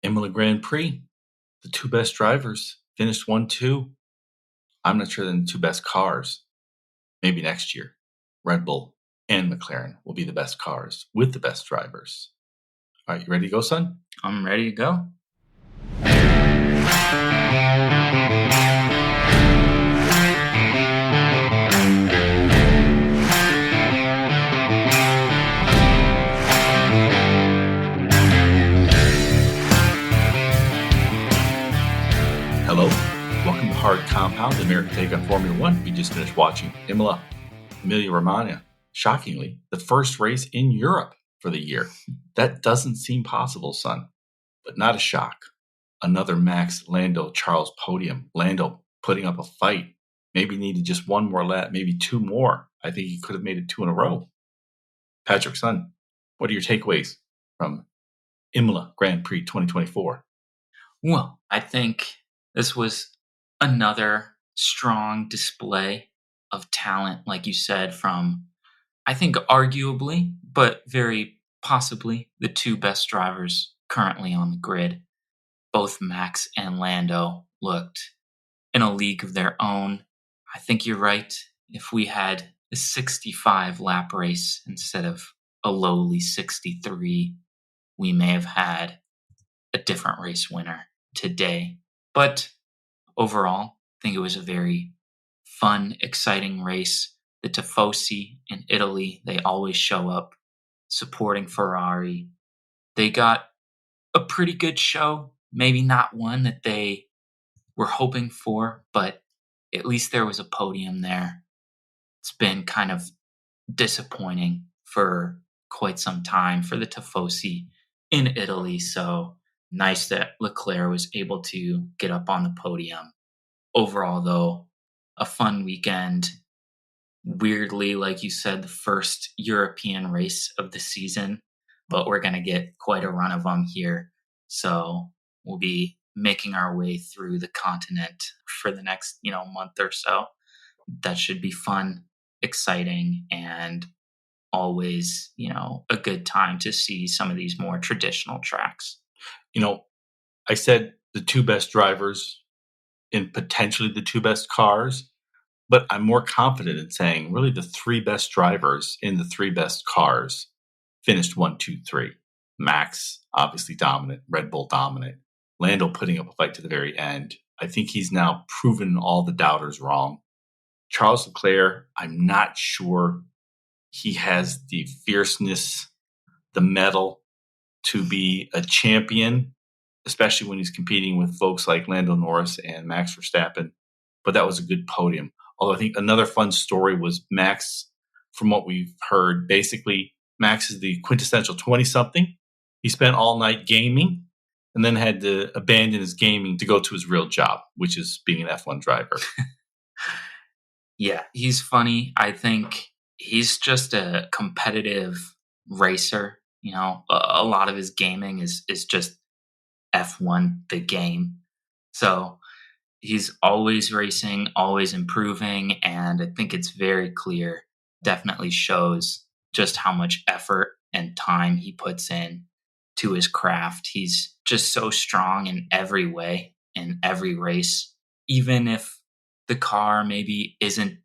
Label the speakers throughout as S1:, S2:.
S1: Imola Grand Prix, the two best drivers finished 1-2. I'm not sure than the two best cars. Maybe next year, Red Bull and McLaren will be the best cars with the best drivers. All right, you ready to go, son?
S2: I'm ready to go.
S1: Hello, welcome to Hard Compound, the American take on Formula One. We just finished watching Imola, Emilia-Romagna. Shockingly, the first race in Europe for the year. That doesn't seem possible, son, but not a shock. Another Max, Lando, Charles podium. Lando putting up a fight. Maybe needed just one more lap, maybe two more. I think he could have made it two in a row. Patrick, son, what are your takeaways from Imola Grand Prix 2024?
S2: Well, I think this was another strong display of talent, like you said, from, I think, arguably, but very possibly the two best drivers currently on the grid. Both Max and Lando looked in a league of their own. I think you're right. If we had a 65 lap race instead of a lowly 63, we may have had a different race winner today. But overall, I think it was a very fun, exciting race. The Tifosi in Italy, they always show up supporting Ferrari. They got a pretty good show, maybe not one that they were hoping for, but at least there was a podium there. It's been kind of disappointing for quite some time for the Tifosi in Italy, so nice that Leclerc was able to get up on the podium. Overall, though, a fun weekend. Weirdly, like you said, the first European race of the season, but we're going to get quite a run of them here. So we'll be making our way through the continent for the next, month or so. That should be fun, exciting, and always, a good time to see some of these more traditional tracks.
S1: I said the two best drivers in potentially the two best cars, but I'm more confident in saying really the three best drivers in the three best cars finished 1, 2, 3. Max, obviously dominant. Red Bull dominant. Lando putting up a fight to the very end. I think he's now proven all the doubters wrong. Charles Leclerc, I'm not sure he has the fierceness, the mettle to be a champion, especially when he's competing with folks like Lando Norris and Max Verstappen. But that was a good podium. Although I think another fun story was Max, from what we've heard, basically Max is the quintessential 20-something. He spent all night gaming and then had to abandon his gaming to go to his real job, which is being an F1 driver.
S2: Yeah, he's funny. I think he's just a competitive racer. A lot of his gaming is just F1, the game. So he's always racing, always improving. And I think it's very clear, definitely shows just how much effort and time he puts in to his craft. He's just so strong in every way, in every race, even if the car maybe isn't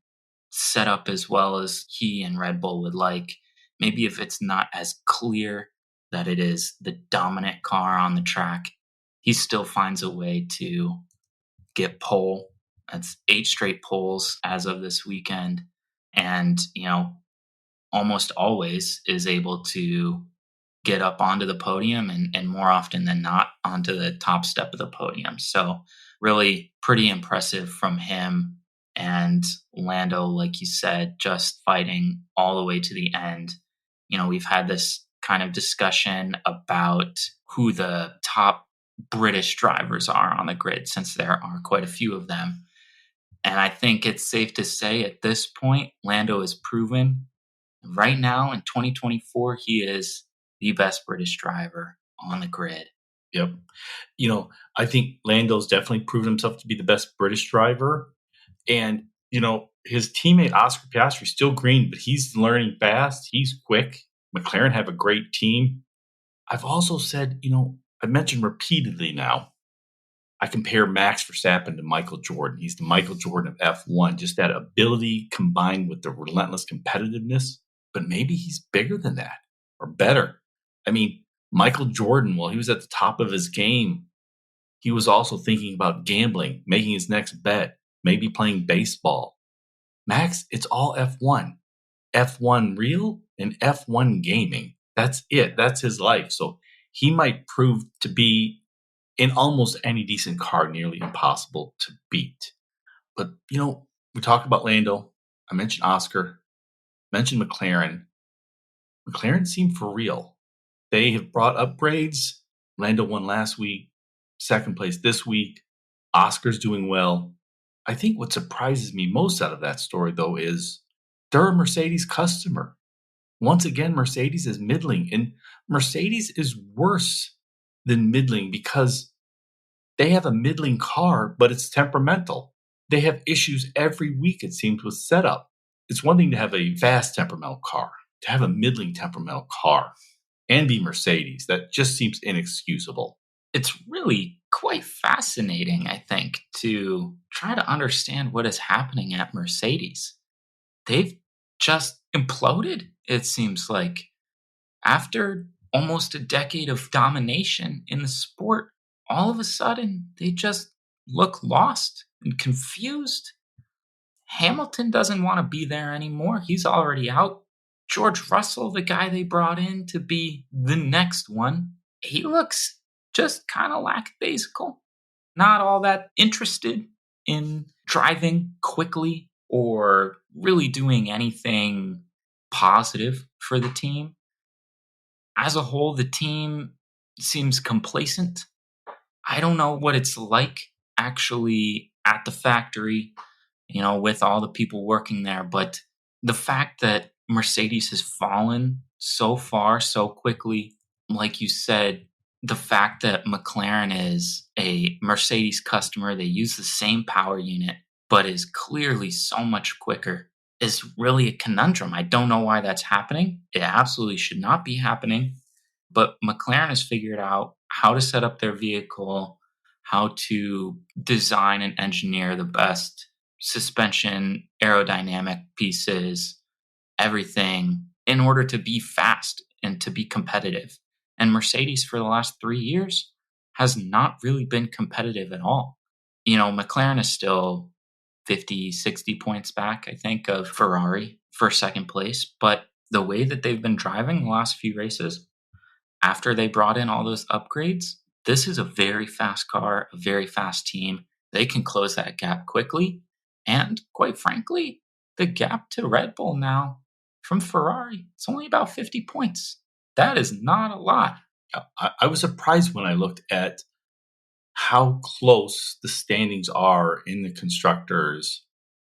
S2: set up as well as he and Red Bull would like. Maybe if it's not as clear that it is the dominant car on the track, he still finds a way to get pole. That's 8 straight poles as of this weekend. And, almost always is able to get up onto the podium and more often than not onto the top step of the podium. So really pretty impressive from him. And Lando, like you said, just fighting all the way to the end. We've had this kind of discussion about who the top British drivers are on the grid, since there are quite a few of them. And I think it's safe to say at this point, Lando is proven right now in 2024, he is the best British driver on the grid.
S1: Yep. I think Lando's definitely proven himself to be the best British driver. And, his teammate Oscar Piastri, still green, but he's learning fast. He's quick. McLaren have a great team. I've also said, I've mentioned repeatedly now, I compare Max Verstappen to Michael Jordan. He's the Michael Jordan of F1, just that ability combined with the relentless competitiveness. But maybe he's bigger than that or better. I mean, Michael Jordan, while he was at the top of his game, he was also thinking about gambling, making his next bet, maybe playing baseball. Max, it's all F1. F1 real and F1 gaming. That's it. That's his life. So he might prove to be in almost any decent car nearly impossible to beat. But, we talked about Lando. I mentioned Oscar, mentioned McLaren. McLaren seemed for real. They have brought upgrades. Lando won last week, second place this week. Oscar's doing well. I think what surprises me most out of that story, though, is they're a Mercedes customer. Once again, Mercedes is middling, and Mercedes is worse than middling because they have a middling car, but it's temperamental. They have issues every week, it seems, with setup. It's one thing to have a fast temperamental car. To have a middling temperamental car and be Mercedes, that just seems inexcusable.
S2: It's really quite fascinating, I think, to try to understand what is happening at Mercedes. They've just imploded, it seems like. After almost a decade of domination in the sport, all of a sudden, they just look lost and confused. Hamilton doesn't want to be there anymore. He's already out. George Russell, the guy they brought in to be the next one, he looks just kind of lackadaisical. Not all that interested in driving quickly or really doing anything positive for the team. As a whole, the team seems complacent. I don't know what it's like actually at the factory, with all the people working there, but the fact that Mercedes has fallen so far so quickly, like you said, the fact that McLaren is a Mercedes customer, they use the same power unit, but is clearly so much quicker, is really a conundrum. I don't know why that's happening. It absolutely should not be happening. But McLaren has figured out how to set up their vehicle, how to design and engineer the best suspension, aerodynamic pieces, everything in order to be fast and to be competitive. And Mercedes for the last 3 years has not really been competitive at all. McLaren is still 50, 60 points back, I think, of Ferrari for second place. But the way that they've been driving the last few races, after they brought in all those upgrades, this is a very fast car, a very fast team. They can close that gap quickly. And quite frankly, the gap to Red Bull now from Ferrari, it's only about 50 points. That is not a lot.
S1: I was surprised when I looked at how close the standings are in the constructors.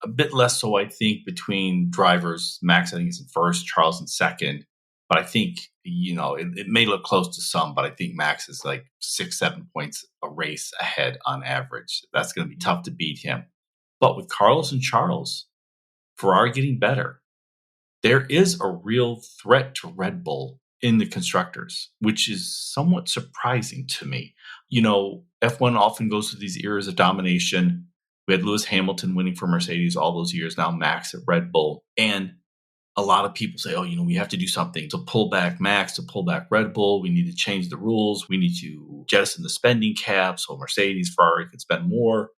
S1: A bit less so, I think, between drivers. Max, I think, is in first, Charles in second. But I think, it may look close to some, but I think Max is like 6-7 points a race ahead on average. That's going to be tough to beat him. But with Carlos and Charles, Ferrari getting better, there is a real threat to Red Bull in the constructors, which is somewhat surprising to me. F1 often goes through these eras of domination. We had Lewis Hamilton winning for Mercedes all those years, now Max at Red Bull. And a lot of people say, we have to do something to pull back Max, to pull back Red Bull. We need to change the rules. We need to jettison the spending cap so Mercedes, Ferrari can spend more.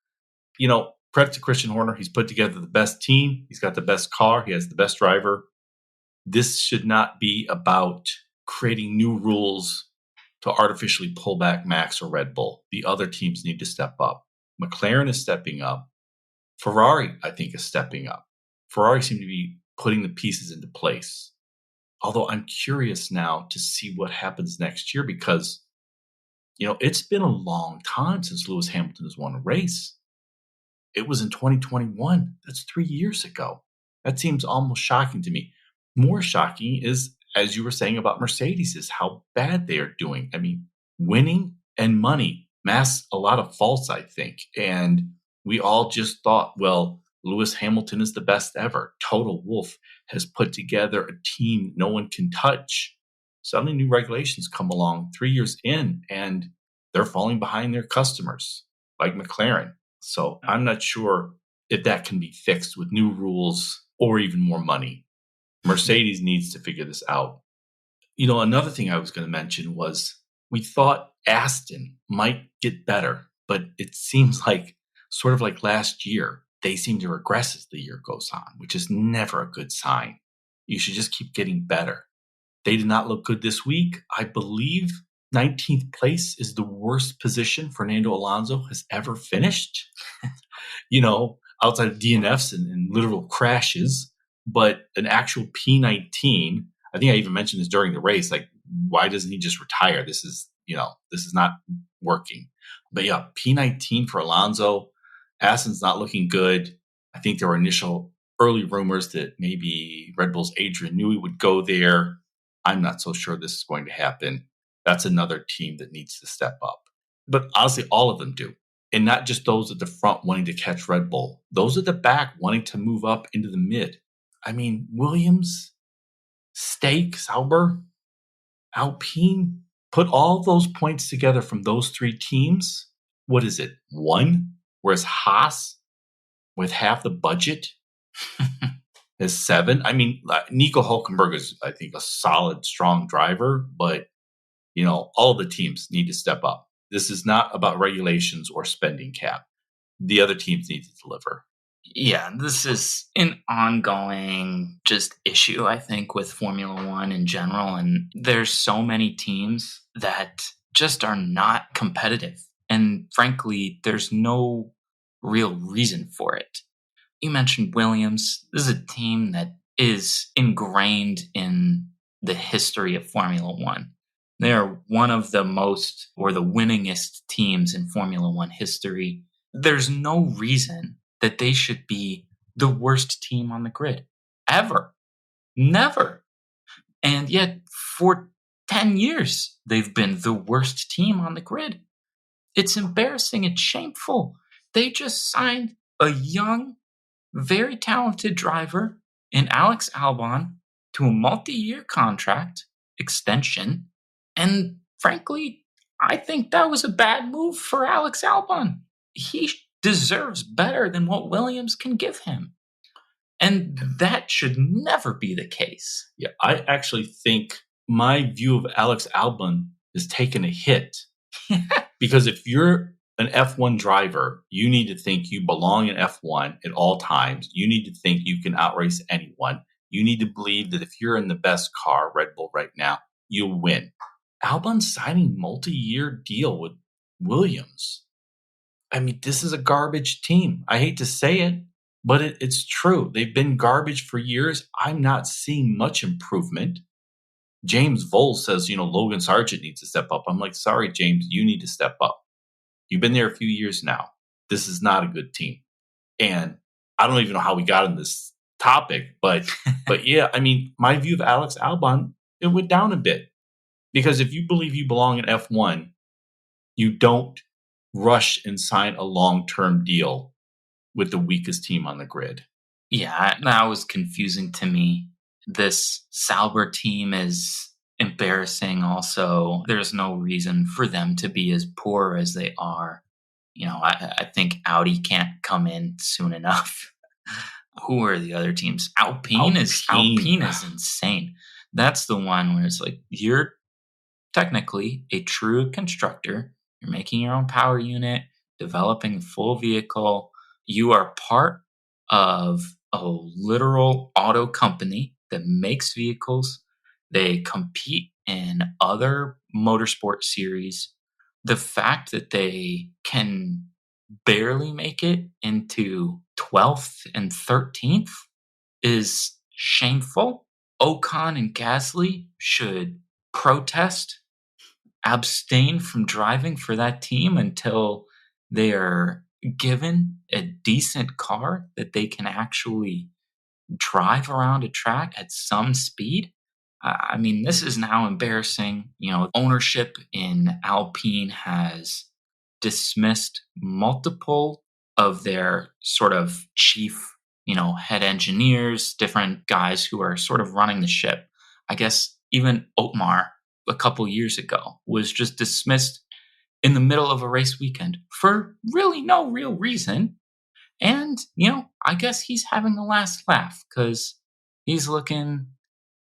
S1: Credit to Christian Horner. He's put together the best team. He's got the best car. He has the best driver. This should not be about creating new rules to artificially pull back Max or Red Bull. The other teams need to step up. McLaren is stepping up. Ferrari, I think, is stepping up. Ferrari seem to be putting the pieces into place. Although I'm curious now to see what happens next year because, it's been a long time since Lewis Hamilton has won a race. It was in 2021. That's 3 years ago. That seems almost shocking to me. More shocking is, as you were saying about Mercedes, is how bad they are doing. I mean, winning and money mask a lot of faults, I think. And we all just thought, well, Lewis Hamilton is the best ever. Toto Wolff has put together a team no one can touch. Suddenly new regulations come along 3 years in, and they're falling behind their customers, like McLaren. So I'm not sure if that can be fixed with new rules or even more money. Mercedes needs to figure this out. Another thing I was going to mention was we thought Aston might get better, but it seems like sort of like last year, they seem to regress as the year goes on, which is never a good sign. You should just keep getting better. They did not look good this week. I believe 19th place is the worst position Fernando Alonso has ever finished. Outside of DNFs and literal crashes, but an actual P19. I think I even mentioned this during the race. Like, why doesn't he just retire? This is not working. But yeah, P19 for Alonso. Aston's not looking good. I think there were initial early rumors that maybe Red Bull's Adrian Newey would go there. I'm not so sure this is going to happen. That's another team that needs to step up. But honestly, all of them do. And not just those at the front wanting to catch Red Bull. Those at the back wanting to move up into the mid. I mean, Williams, Stake, Sauber, Alpine, put all those points together from those three teams. What is it? 1? Whereas Haas, with half the budget, is 7. I mean, Nico Hulkenberg is, I think, a solid, strong driver, but, all the teams need to step up. This is not about regulations or spending cap. The other teams need to deliver.
S2: Yeah, this is an ongoing just issue, I think, with Formula One in general. And there's so many teams that just are not competitive. And frankly, there's no real reason for it. You mentioned Williams. This is a team that is ingrained in the history of Formula One. They are one of the most or the winningest teams in Formula One history. There's no reason that they should be the worst team on the grid ever. Never. And yet for 10 years, they've been the worst team on the grid. It's embarrassing. It's shameful. They just signed a young, very talented driver in Alex Albon to a multi-year contract extension. And frankly, I think that was a bad move for Alex Albon. He deserves better than what Williams can give him. And that should never be the case.
S1: Yeah, I actually think my view of Alex Albon is taking a hit. Because if you're an F1 driver, you need to think you belong in F1 at all times. You need to think you can outrace anyone. You need to believe that if you're in the best car, Red Bull right now, you'll win. Albon's signing multi-year deal with Williams. I mean, this is a garbage team. I hate to say it, but it's true. They've been garbage for years. I'm not seeing much improvement. James Vole says, Logan Sargent needs to step up. I'm like, sorry, James, you need to step up. You've been there a few years now. This is not a good team. And I don't even know how we got on this topic, but yeah, I mean, my view of Alex Albon, it went down a bit. Because if you believe you belong in F1, you don't rush and sign a long-term deal with the weakest team on the grid.
S2: Yeah, that was confusing to me. This Sauber team is embarrassing also. There's no reason for them to be as poor as they are. I think Audi can't come in soon enough. Who are the other teams? Alpine is insane. That's the one where it's like, you're technically a true constructor. You're making your own power unit, developing a full vehicle. You are part of a literal auto company that makes vehicles. They compete in other motorsport series. The fact that they can barely make it into 12th and 13th is shameful. Ocon and Gasly should protest, abstain from driving for that team until they are given a decent car that they can actually drive around a track at some speed. I mean, this is now embarrassing. Ownership in Alpine has dismissed multiple of their sort of chief, head engineers, different guys who are sort of running the ship. I guess even Otmar a couple years ago was just dismissed in the middle of a race weekend for really no real reason. And, I guess he's having the last laugh because he's looking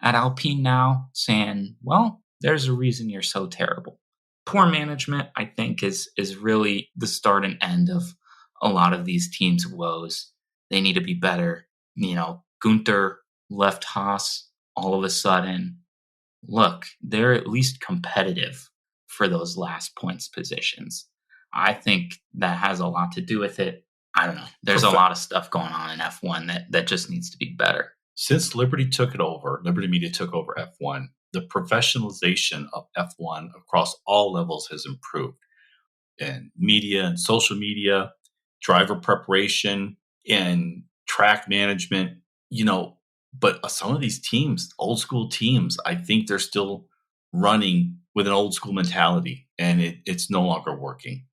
S2: at Alpine now saying, well, there's a reason you're so terrible. Poor management, I think, is really the start and end of a lot of these teams' woes. They need to be better. Gunther left Haas all of a sudden. Look, they're at least competitive for those last points positions. I think that has a lot to do with it. I don't know. There's a lot of stuff going on in F1 that just needs to be better.
S1: Since Liberty Media took over F1, the professionalization of F1 across all levels has improved. In media and social media, driver preparation, and track management, but some of these teams, old school teams, I think they're still running with an old school mentality, and it's no longer working.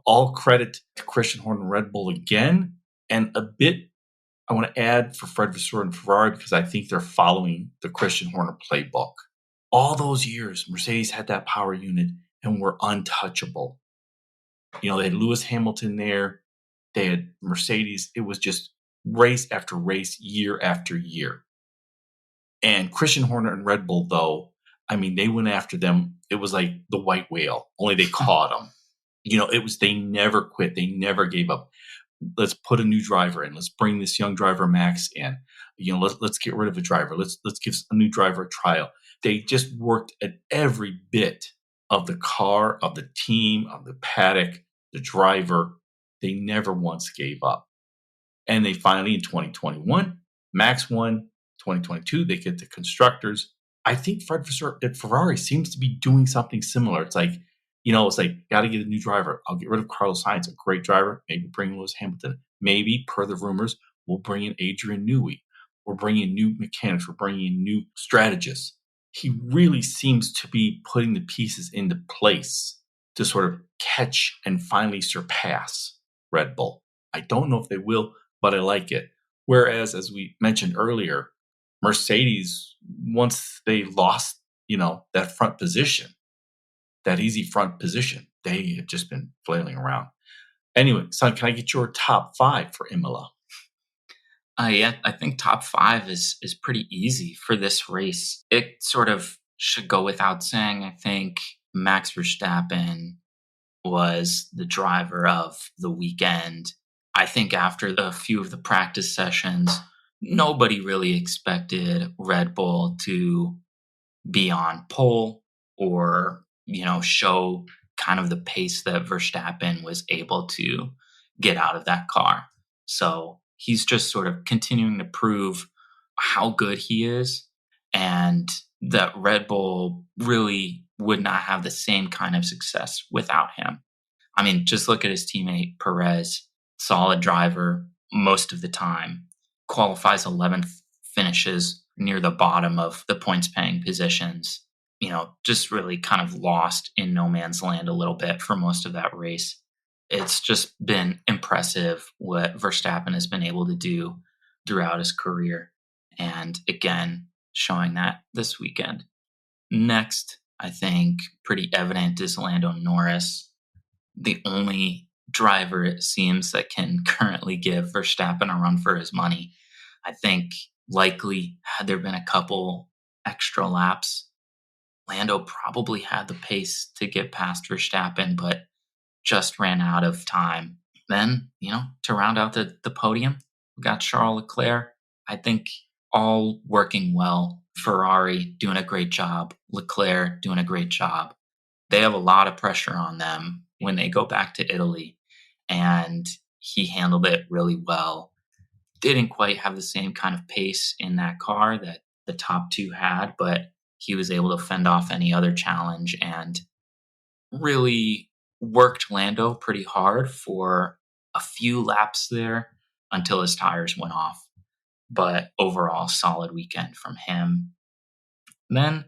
S1: All credit to Christian Horner and Red Bull again, and a bit I want to add for Fred Vasseur and Ferrari because I think they're following the Christian Horner playbook. All those years, Mercedes had that power unit and were untouchable. They had Lewis Hamilton there. They had Mercedes. It was just race after race, year after year. And Christian Horner and Red Bull, though, they went after them. It was like the white whale, only they caught them. They never quit. They never gave up. Let's put a new driver in. Let's bring this young driver Max in. Let's get rid of a driver. Let's give a new driver a trial. They just worked at every bit of the car, of the team, of the paddock, the driver. They never once gave up. And they finally, in 2021, Max won. 2022, they get the constructors. I think Fred Vasseur at Ferrari seems to be doing something similar. It's like, got to get a new driver. I'll get rid of Carlos Sainz, a great driver. Maybe bring Lewis Hamilton. Maybe, per the rumors, we'll bring in Adrian Newey. We're bringing in new mechanics. We're bringing in new strategists. He really seems to be putting the pieces into place to sort of catch and finally surpass Red Bull. I don't know if they will, but I like it. Whereas, as we mentioned earlier, Mercedes, once they lost, that front position, that easy front position, they have just been flailing around. Anyway, son, can I get your top 5 for Imola?
S2: Yeah, I think top 5 is pretty easy for this race. It sort of should go without saying. I think Max Verstappen was the driver of the weekend. I think after a few of the practice sessions, nobody really expected Red Bull to be on pole or, show kind of the pace that Verstappen was able to get out of that car. So he's just sort of continuing to prove how good he is and that Red Bull really would not have the same kind of success without him. Just look at his teammate Perez, solid driver most of the time, qualifies 11th, finishes near the bottom of the points paying positions, just really kind of lost in no man's land a little bit for most of that race. It's just been impressive what Verstappen has been able to do throughout his career. And again, showing that this weekend. Next, I think pretty evident is Lando Norris, the only driver, it seems, that can currently give Verstappen a run for his money. I think likely had there been a couple extra laps, Lando probably had the pace to get past Verstappen, but just ran out of time. Then, to round out the podium, we got Charles Leclerc. I think all working well. Ferrari doing a great job. Leclerc doing a great job. They have a lot of pressure on them when they go back to Italy, and he handled it really well. Didn't quite have the same kind of pace in that car that the top two had, but he was able to fend off any other challenge and really worked Lando pretty hard for a few laps there until his tires went off. But overall, solid weekend from him. Then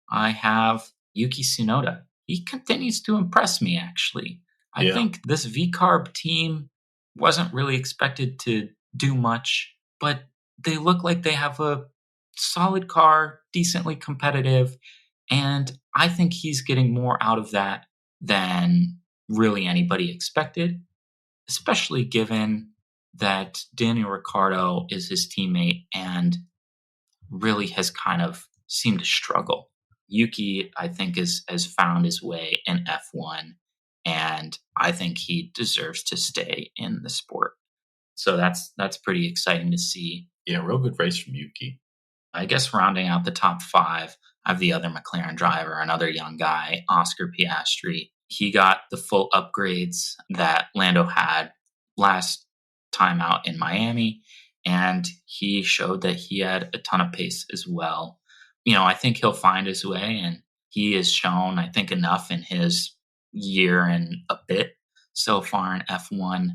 S2: I have Yuki Tsunoda. He continues to impress me, actually. I think this V-Carb team wasn't really expected to do much, but they look like they have a solid car, decently competitive, and I think he's getting more out of that than really anybody expected, especially given that Daniel Ricciardo is his teammate and really has kind of seemed to struggle. Yuki, I think, has found his way in F1, and I think he deserves to stay in the sport. So that's pretty exciting to see.
S1: Yeah, real good race from Yuki.
S2: I guess rounding out the top five, I have the other McLaren driver, another young guy, Oscar Piastri. He got the full upgrades that Lando had last time out in Miami, and he showed that he had a ton of pace as well. I think he'll find his way, and he has shown, I think, enough in his year and a bit so far in F1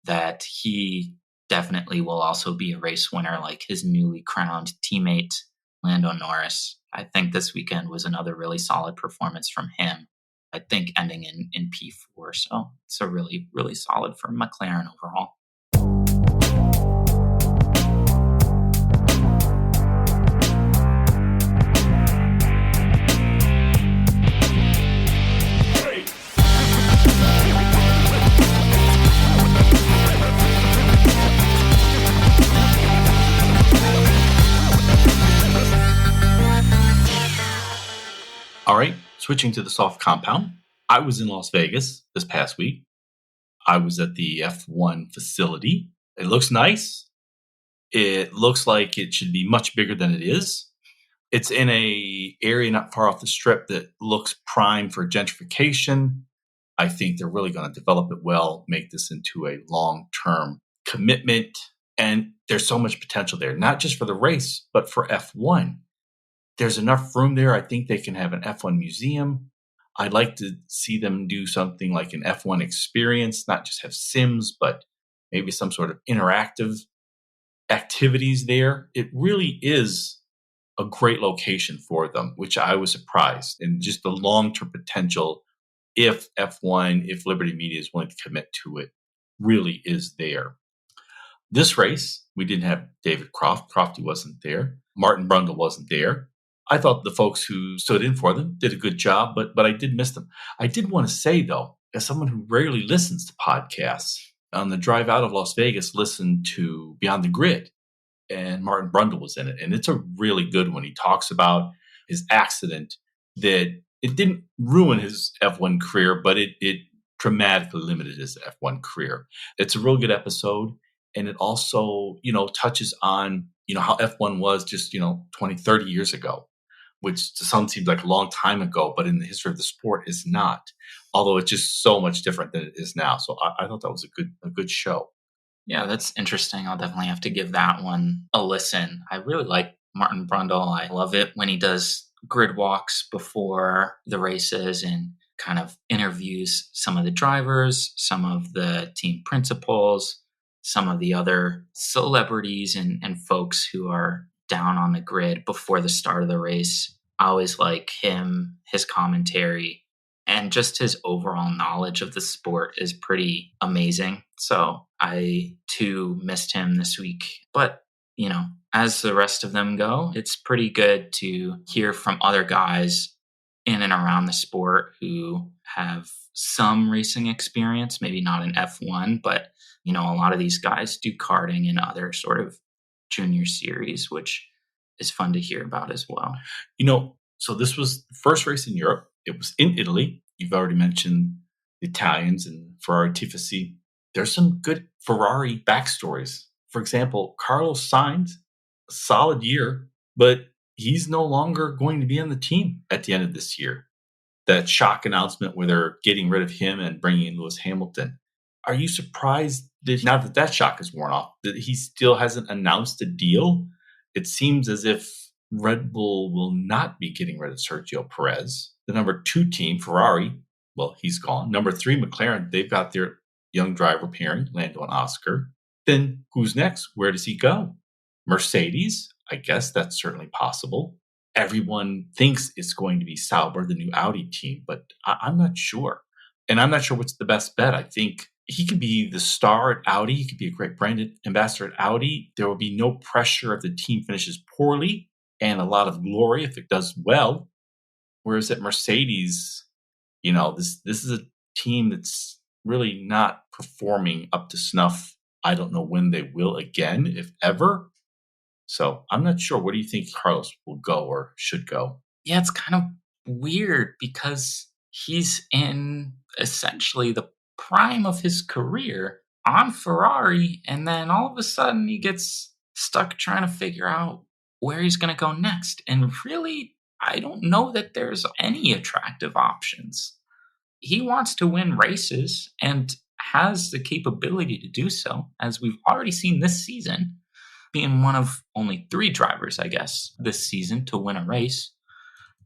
S2: that he definitely will also be a race winner like his newly crowned teammate, Lando Norris. I think this weekend was another really solid performance from him. I think ending in P4. So it's a really, really solid for McLaren overall.
S1: All right, switching to the soft compound. I was in Las Vegas this past week. I was at the F1 facility. It looks nice. It looks like it should be much bigger than it is. It's in a area not far off the strip that looks prime for gentrification. I think they're really going to develop it well, make this into a long-term commitment. And there's so much potential there, not just for the race, but for F1. There's enough room there. I think they can have an F1 museum. I'd like to see them do something like an F1 experience, not just have sims, but maybe some sort of interactive activities there. It really is a great location for them, which I was surprised. And just the long-term potential, if F1, if Liberty Media is willing to commit to it, really is there. This race, we didn't have David Croft. Crofty wasn't there. Martin Brundle wasn't there. I thought the folks who stood in for them did a good job, but I did miss them. I did want to say, though, as someone who rarely listens to podcasts, on the drive out of Las Vegas, listened to Beyond the Grid, and Martin Brundle was in it. And it's a really good one. He talks about his accident, that it didn't ruin his F1 career, but it dramatically limited his F1 career. It's a real good episode. And it also, touches on, how F1 was just, 20, 30 years ago, which to some seems like a long time ago, but in the history of the sport is not, although it's just so much different than it is now. So I thought that was a good show.
S2: Yeah, that's interesting. I'll definitely have to give that one a listen. I really like Martin Brundle. I love it when he does grid walks before the races and kind of interviews some of the drivers, some of the team principals, some of the other celebrities and folks who are down on the grid before the start of the race. I always like him, his commentary, and just his overall knowledge of the sport is pretty amazing. So I too missed him this week. But, as the rest of them go, it's pretty good to hear from other guys in and around the sport who have some racing experience, maybe not in F1, but, a lot of these guys do karting and other sort of junior series, which is fun to hear about as well.
S1: So this was the first race in Europe. It was in Italy. You've already mentioned the Italians and Ferrari Tifosi. There's some good Ferrari backstories. For example, Carlos Sainz, a solid year, but he's no longer going to be on the team at the end of this year. That shock announcement where they're getting rid of him and bringing in Lewis Hamilton. Are you surprised that now that shock is worn off, that he still hasn't announced a deal? It seems as if Red Bull will not be getting rid of Sergio Perez. The number 2 team, Ferrari, well, he's gone. Number 3, McLaren, they've got their young driver pairing, Lando and Oscar. Then who's next? Where does he go? Mercedes, I guess that's certainly possible. Everyone thinks it's going to be Sauber, the new Audi team, but I'm not sure. And I'm not sure what's the best bet. I think he could be the star at Audi. He could be a great brand ambassador at Audi. There will be no pressure if the team finishes poorly and a lot of glory if it does well. Whereas at Mercedes, This is a team that's really not performing up to snuff. I don't know when they will again, if ever. So I'm not sure. What do you think Carlos will go or should go?
S2: Yeah, it's kind of weird because he's in essentially the prime of his career on Ferrari, and then all of a sudden he gets stuck trying to figure out where he's going to go next. And really, I don't know that there's any attractive options. He wants to win races and has the capability to do so, as we've already seen this season, being one of only 3 drivers, I guess, this season to win a race.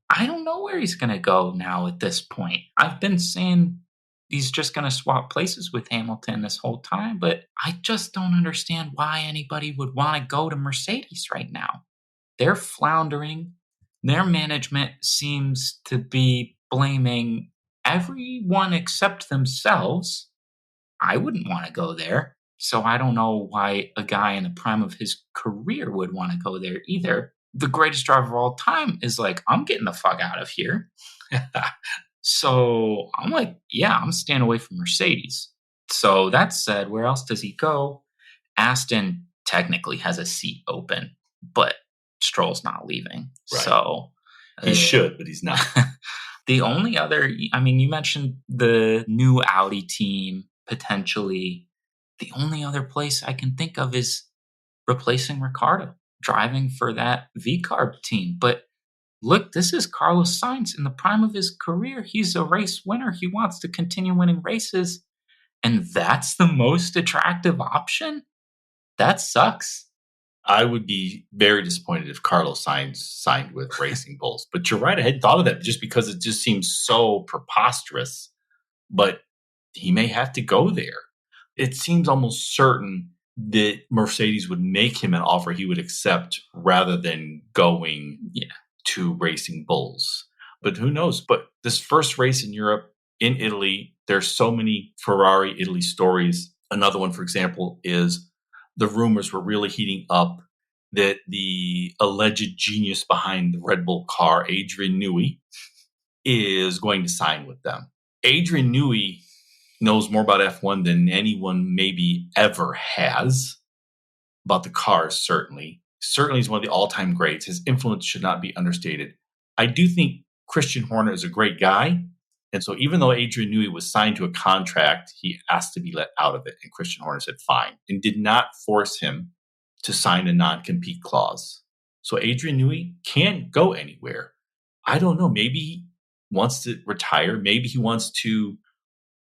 S2: I don't know where he's going to go now at this point. I've been saying he's just going to swap places with Hamilton this whole time, but I just don't understand why anybody would want to go to Mercedes right now. They're floundering. Their management seems to be blaming everyone except themselves. I wouldn't want to go there. So I don't know why a guy in the prime of his career would want to go there either. The greatest driver of all time is like, I'm getting the fuck out of here. So I'm like, yeah, I'm staying away from Mercedes. So that said, where else does he go? Aston technically has a seat open, but Stroll's not leaving.
S1: Right.
S2: So
S1: he should, but he's not.
S2: The only other, you mentioned the new Audi team potentially. The only other place I can think of is replacing Ricciardo, driving for that V-Carb team. But look, this is Carlos Sainz in the prime of his career. He's a race winner. He wants to continue winning races. And that's the most attractive option? That sucks.
S1: I would be very disappointed if Carlos Sainz signed with Racing Bulls. But you're right, I hadn't thought of that just because it just seems so preposterous. But he may have to go there. It seems almost certain that Mercedes would make him an offer he would accept rather than going to Racing Bulls. But who knows? But this first race in Europe, in Italy, there's so many Ferrari Italy stories. Another one, for example, is the rumors were really heating up that the alleged genius behind the Red Bull car, Adrian Newey, is going to sign with them. Adrian Newey knows more about F1 than anyone maybe ever has. About the cars, certainly. Certainly he's one of the all-time greats. His influence should not be understated. I do think Christian Horner is a great guy. And so even though Adrian Newey was signed to a contract, he asked to be let out of it. And Christian Horner said fine and did not force him to sign a non-compete clause. So Adrian Newey can't go anywhere. I don't know. Maybe he wants to retire. Maybe he wants to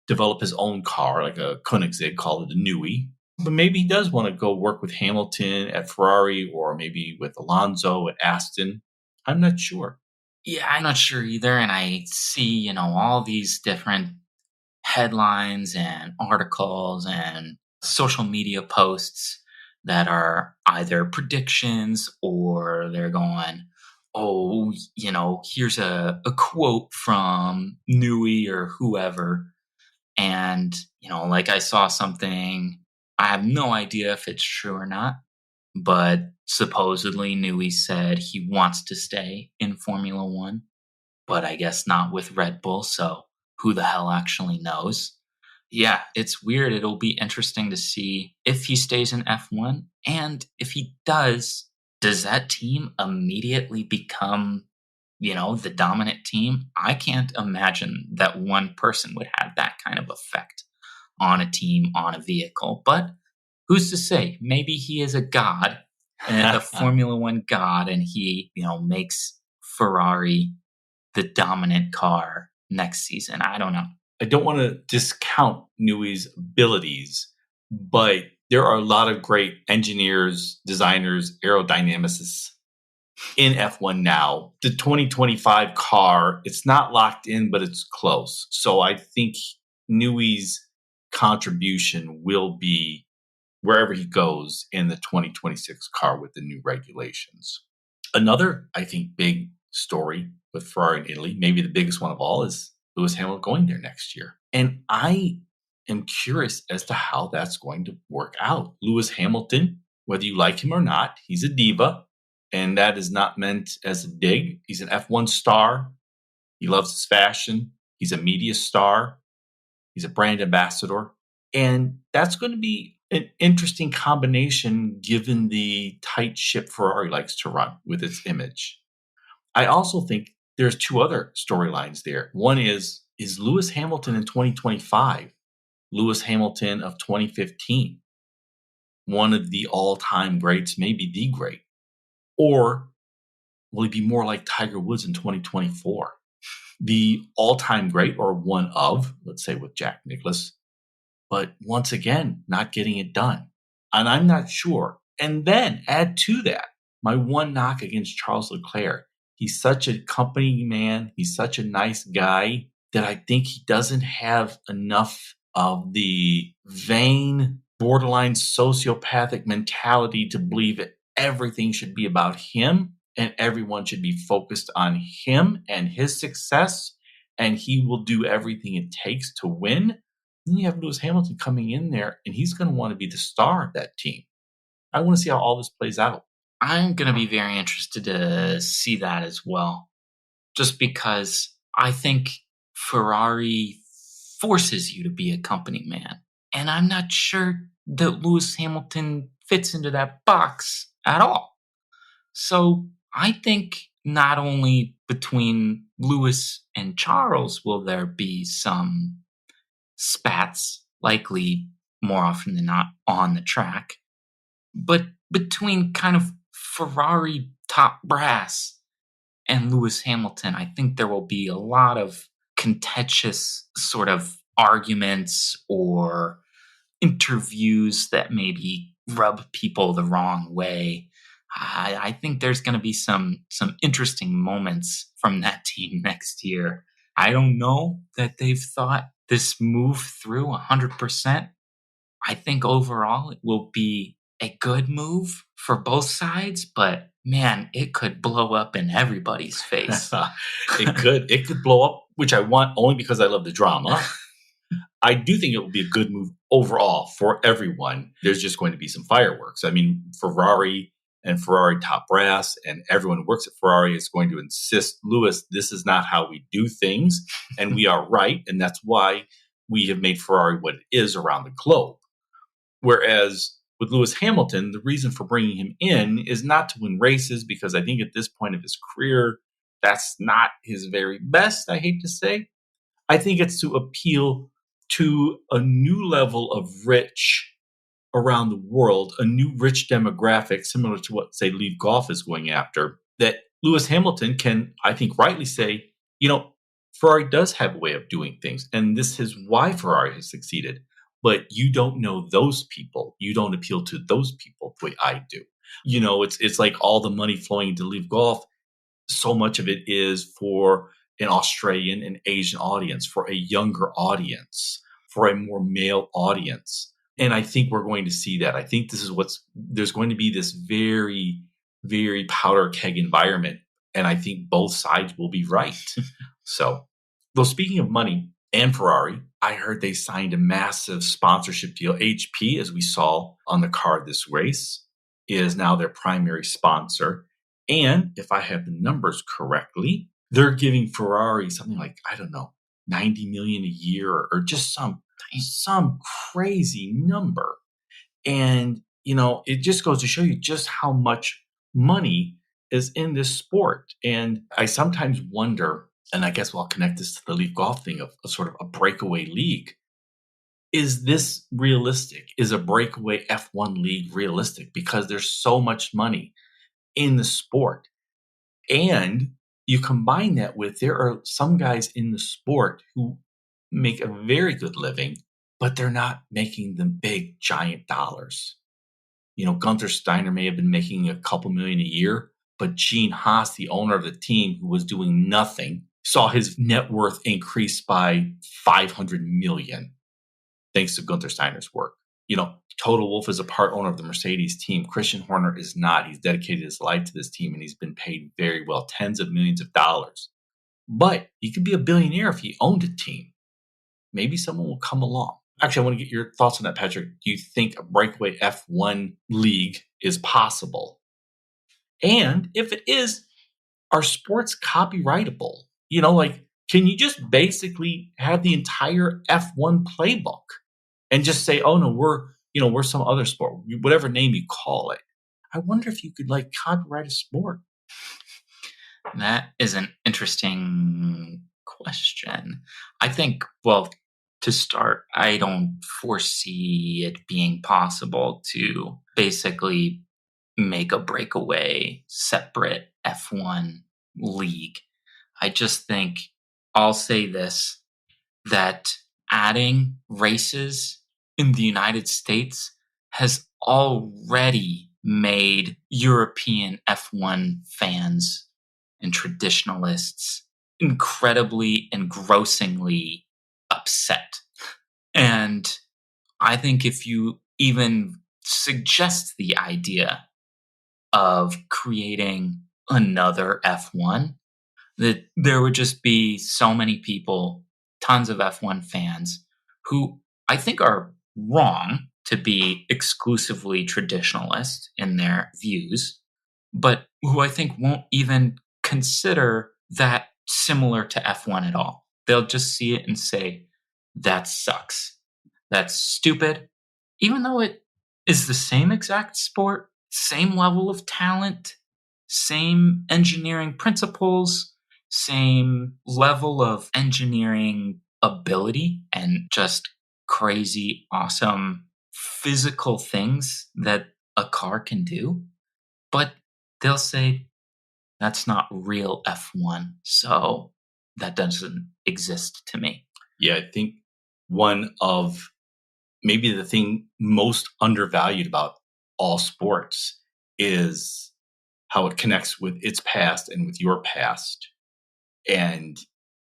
S1: develop his own car, like a Koenigsegg, call it a Newey. But maybe he does want to go work with Hamilton at Ferrari or maybe with Alonso at Aston. I'm not sure.
S2: Yeah, I'm not sure either. And I see, all these different headlines and articles and social media posts that are either predictions or they're going, oh, here's a quote from Newey or whoever. And, like I saw something, I have no idea if it's true or not, but supposedly Newey said he wants to stay in Formula One, but I guess not with Red Bull. So who the hell actually knows? Yeah, it's weird. It'll be interesting to see if he stays in F1. And if he does that team immediately become, the dominant team? I can't imagine that one person would have that kind of effect on a team, on a vehicle. But who's to say? Maybe he is a god, a Formula One god, and he, makes Ferrari the dominant car next season. I don't know.
S1: I don't want to discount Newey's abilities, but there are a lot of great engineers, designers, aerodynamicists in F1 now. The 2025 car, it's not locked in, but it's close. So I think Newey's contribution will be wherever he goes in the 2026 car with the new regulations. Another, I think, big story with Ferrari in Italy, maybe the biggest one of all, is Lewis Hamilton going there next year. And I am curious as to how that's going to work out. Lewis Hamilton, whether you like him or not, he's a diva. And that is not meant as a dig. He's an F1 star. He loves his fashion. He's a media star. He's a brand ambassador. And that's going to be an interesting combination given the tight ship Ferrari likes to run with its image. I also think there's two other storylines there. One is Lewis Hamilton in 2025, Lewis Hamilton of 2015, one of the all-time greats, maybe the great? Or will he be more like Tiger Woods in 2024? The all-time great, or one of, let's say with Jack Nicklaus, but once again, not getting it done. And I'm not sure. And then add to that my one knock against Charles Leclerc. He's such a company man. He's such a nice guy that I think he doesn't have enough of the vain, borderline sociopathic mentality to believe that everything should be about him and everyone should be focused on him and his success, and he will do everything it takes to win. Then you have Lewis Hamilton coming in there, and he's going to want to be the star of that team. I want to see how all this plays out.
S2: I'm going to be very interested to see that as well, just because I think Ferrari forces you to be a company man. And I'm not sure that Lewis Hamilton fits into that box at all. So I think not only between Lewis and Charles will there be some spats, likely more often than not on the track, but between kind of Ferrari top brass and Lewis Hamilton, I think there will be a lot of contentious sort of arguments or interviews that maybe rub people the wrong way. I think there's going to be some interesting moments from that team next year. I don't know that they've thought this move through 100%. I think overall it will be a good move for both sides, but man, it could blow up in everybody's face.
S1: It could blow up, which I want only because I love the drama. I do think it will be a good move overall for everyone. There's just going to be some fireworks. I mean, Ferrari and Ferrari top brass and everyone who works at Ferrari is going to insist, Lewis, this is not how we do things. And we are right. And that's why we have made Ferrari what it is around the globe. Whereas with Lewis Hamilton, the reason for bringing him in is not to win races, because I think at this point of his career, that's not his very best, I hate to say. I think it's to appeal to a new level of rich around the world, a new rich demographic, similar to what, say, Lead Golf is going after, that Lewis Hamilton can, I think, rightly say, Ferrari does have a way of doing things, and this is why Ferrari has succeeded. But you don't know those people. You don't appeal to those people the way I do. It's like all the money flowing into Lead Golf. So much of it is for an Australian and Asian audience, for a younger audience, for a more male audience. And I think we're going to see that. I think this is there's going to be this very, very powder keg environment. And I think both sides will be right. So, though speaking of money and Ferrari, I heard they signed a massive sponsorship deal. HP, as we saw on the card this race, is now their primary sponsor. And if I have the numbers correctly, they're giving Ferrari something like, I don't know, $90 million a year or just some crazy number. And, it just goes to show you just how much money is in this sport. And I sometimes wonder, and I guess I'll connect this to the Leaf Golf thing of sort of a breakaway league. Is this realistic? Is a breakaway F1 league realistic? Because there's so much money in the sport. And you combine that with, there are some guys in the sport who make a very good living, but they're not making the big, giant dollars. Gunther Steiner may have been making a couple million a year, but Gene Haas, the owner of the team, who was doing nothing, saw his net worth increase by $500 million thanks to Gunther Steiner's work. Toto Wolff is a part owner of the Mercedes team. Christian Horner is not. He's dedicated his life to this team, and he's been paid very well, tens of millions of dollars. But he could be a billionaire if he owned a team. Maybe someone will come along. Actually, I want to get your thoughts on that, Patrick. Do you think a breakaway F1 league is possible? And if it is, are sports copyrightable? Can you just basically have the entire F1 playbook and just say, oh no, we're some other sport, whatever name you call it. I wonder if you could like copyright a sport.
S2: That is an interesting question. I think, well, to start, I don't foresee it being possible to basically make a breakaway separate F1 league. I just think I'll say this, that adding races in the United States has already made European F1 fans and traditionalists incredibly, engrossingly upset. And I think if you even suggest the idea of creating another F1, that there would just be so many people, tons of F1 fans, who I think are wrong to be exclusively traditionalist in their views, but who I think won't even consider that similar to F1 at all. They'll just see it and say, that sucks. That's stupid. Even though it is the same exact sport, same level of talent, same engineering principles, same level of engineering ability, and just crazy, awesome physical things that a car can do. But they'll say, that's not real F1, so that doesn't exist to me.
S1: Yeah, I think one of maybe the thing most undervalued about all sports is how it connects with its past and with your past. And,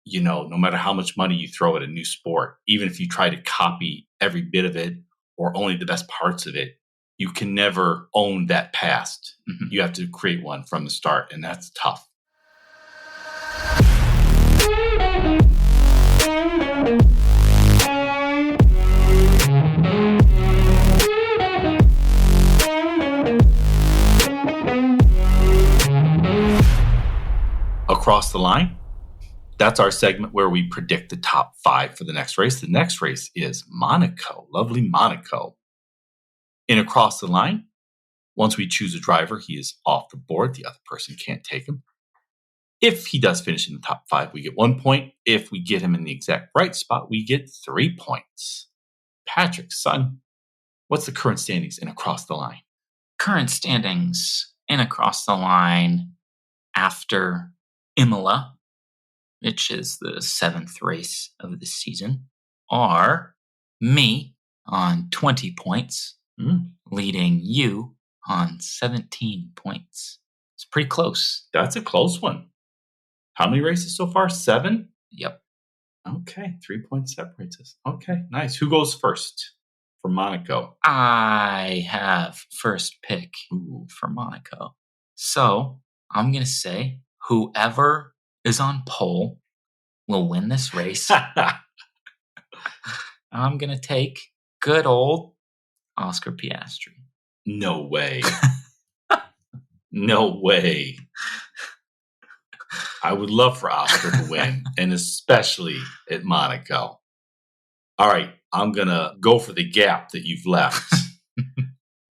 S1: no matter how much money you throw at a new sport, even if you try to copy every bit of it or only the best parts of it, you can never own that past. Mm-hmm. You have to create one from the start, and that's tough. Across the line, that's our segment where we predict the top 5 for the next race. The next race is Monaco, lovely Monaco. In Across the Line, once we choose a driver, he is off the board. The other person can't take him. If he does finish in the top 5, we get 1 point. If we get him in the exact right spot, we get 3 points. Patrick, son, what's the current standings in Across the Line?
S2: Current standings in Across the Line after Imola, which is the 7th race of the season, are me on 20 points, leading you on 17 points. It's pretty close.
S1: That's a close one. How many races so far? 7?
S2: Yep.
S1: Okay, 3 points separates us. Okay, nice. Who goes first for Monaco?
S2: I have first pick for Monaco. So I'm going to say whoever is on pole will win this race. I'm going to take good old Oscar Piastri.
S1: No way. No way. I would love for Oscar to win, and especially at Monaco. All right, I'm going to go for the gap that you've left.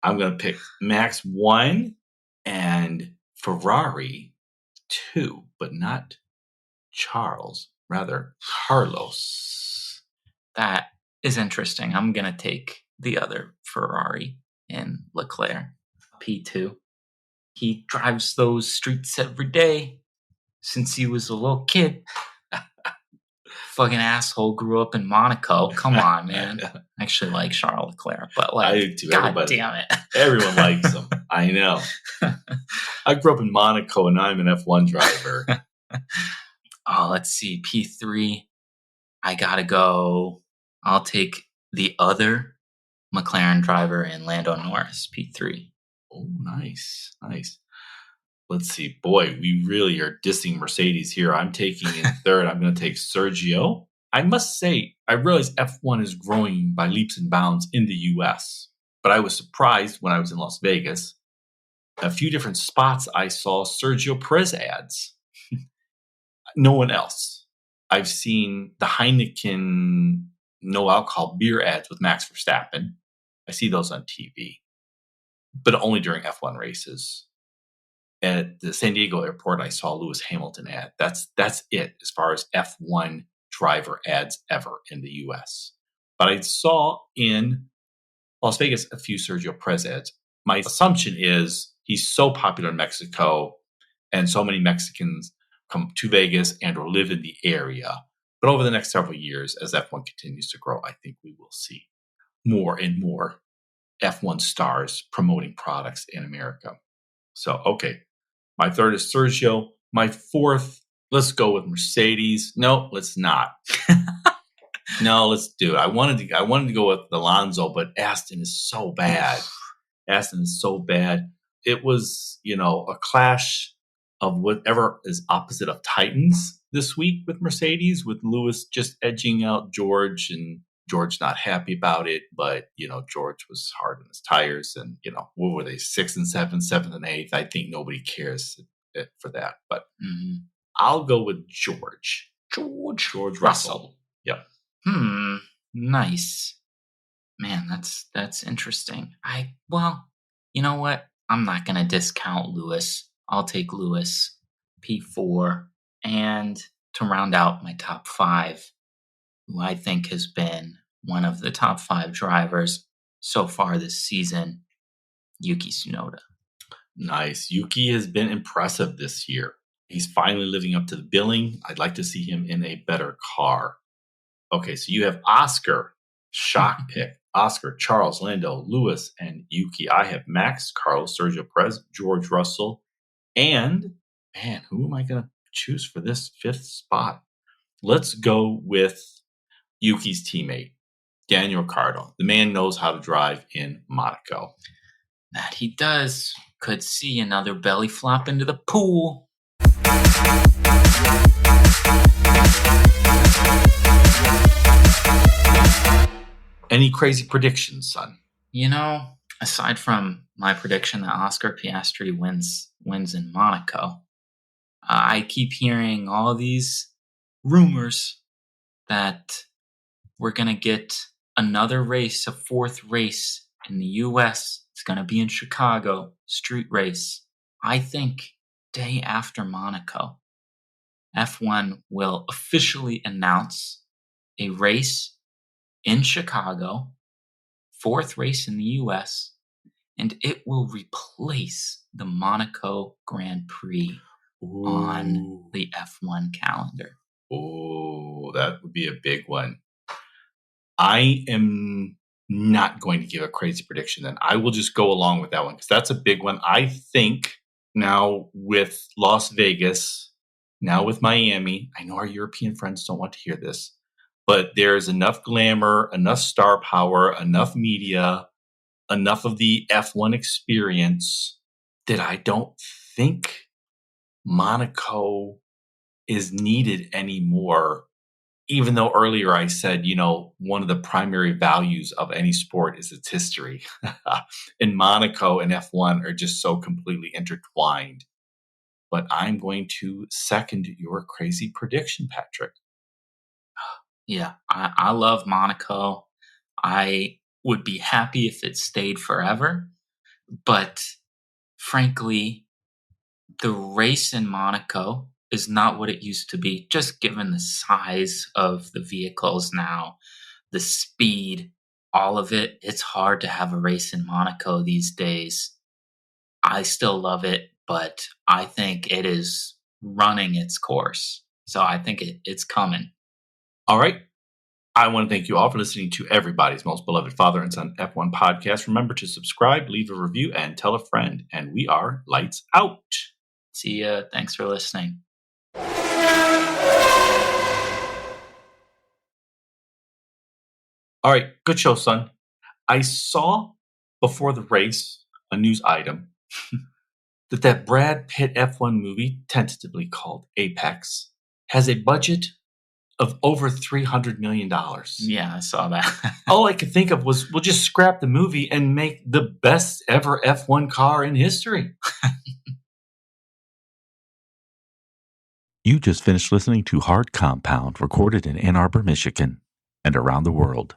S1: I'm going to pick Max 1 and Ferrari 2, but not Charles, rather Carlos.
S2: That is interesting. I'm going to take the other Ferrari in Leclerc, P2. He drives those streets every day since he was a little kid. Fucking asshole grew up in Monaco. Come on, man. I actually like Charles Leclerc, but like,
S1: I do too.
S2: God damn it.
S1: Everyone likes him. I know. I grew up in Monaco and I'm an F1 driver.
S2: Oh, let's see. P3. I gotta go. I'll take the other McLaren driver in Lando Norris, P3.
S1: Oh, nice. Nice. Let's see. Boy, we really are dissing Mercedes here. I'm taking in third. I'm going to take Sergio. I must say, I realize F1 is growing by leaps and bounds in the US, but I was surprised when I was in Las Vegas. A few different spots I saw Sergio Perez ads. No one else. I've seen the Heineken no alcohol beer ads with Max Verstappen. I see those on TV, but only during F1 races. At the San Diego airport, I saw Lewis Hamilton ad. That's it as far as F1 driver ads ever in the US. But I saw in Las Vegas a few Sergio Perez ads. My assumption is he's so popular in Mexico and so many Mexicans come to Vegas and or live in the area. But over the next several years, as F1 continues to grow, I think we will see more and more F1 stars promoting products in America. So, okay. My third is Sergio. My fourth, let's go with Mercedes. No, let's not. No, let's do it. I wanted to go with Alonso, but Aston is so bad. Aston is so bad. It was, a clash of whatever is opposite of Titans this week with Mercedes, with Lewis just edging out George, and George not happy about it. But, George was hard on his tires, and, what were they, 6th and 7th, 7th and 8th? I think nobody cares for that. But I'll go with George. George Russell. Yep.
S2: Nice. Man, that's interesting. You know what? I'm not going to discount Lewis. I'll take Lewis, P4. And to round out my top 5, who I think has been one of the top 5 drivers so far this season, Yuki Tsunoda.
S1: Nice. Yuki has been impressive this year. He's finally living up to the billing. I'd like to see him in a better car. Okay, so you have Oscar, shock pick. Oscar, Charles, Lando, Lewis, and Yuki. I have Max, Carlos, Sergio Perez, George Russell, and, man, who am I going to choose for this 5th spot? Let's go with Yuki's teammate, Daniel Ricciardo. The man knows how to drive in Monaco.
S2: That he does. Could see another belly flop into the pool.
S1: Any crazy predictions, son?
S2: Aside from my prediction that Oscar Piastri wins in Monaco, I keep hearing all these rumors that we're going to get another race, a 4th race in the US. It's going to be in Chicago, street race. I think day after Monaco, F1 will officially announce a race in Chicago, 4th race in the US, and it will replace the Monaco Grand Prix on the F1 calendar.
S1: Oh, that would be a big one. I am not going to give a crazy prediction then. I will just go along with that one because that's a big one. I think now with Las Vegas, now with Miami, I know our European friends don't want to hear this, but there's enough glamour, enough star power, enough media, enough of the F1 experience that I don't think Monaco is needed anymore. Even though earlier I said, one of the primary values of any sport is its history. And Monaco and F1 are just so completely intertwined. But I'm going to second your crazy prediction, Patrick.
S2: Yeah, I love Monaco. I would be happy if it stayed forever. But frankly, the race in Monaco is not what it used to be, just given the size of the vehicles now, the speed, all of it. It's hard to have a race in Monaco these days. I still love it, but I think it is running its course. So I think it's coming.
S1: All right. I want to thank you all for listening to everybody's most beloved father and son F1 podcast. Remember to subscribe, leave a review, and tell a friend. And we are lights out.
S2: See ya. Thanks for listening.
S1: All right. Good show, son. I saw before the race a news item that Brad Pitt F1 movie, tentatively called Apex, has a budget of over $300 million.
S2: Yeah, I saw that.
S1: All I could think of was, we'll just scrap the movie and make the best ever F1 car in history.
S3: You just finished listening to Hard Compound, recorded in Ann Arbor, Michigan, and around the world.